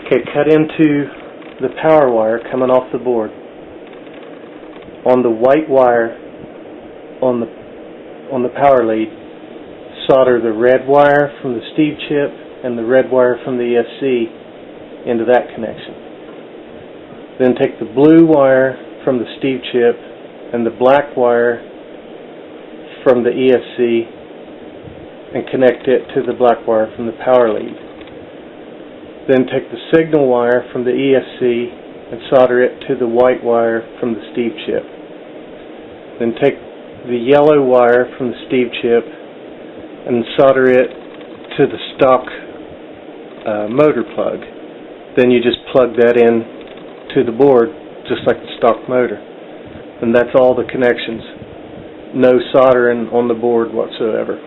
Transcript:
Okay, cut into the power wire coming off the board. On the white wire on the power lead, solder the red wire from the Steve chip and the red wire from the ESC into that connection. Then take the blue wire from the Steve chip and the black wire from the ESC and connect it to the black wire from the power lead. Then take the signal wire from the ESC and solder it to the white wire from the Steve chip. Then take the yellow wire from the Steve chip and solder it to the stock motor plug. Then you just plug that in to the board just like the stock motor. And that's all the connections. No soldering on the board whatsoever.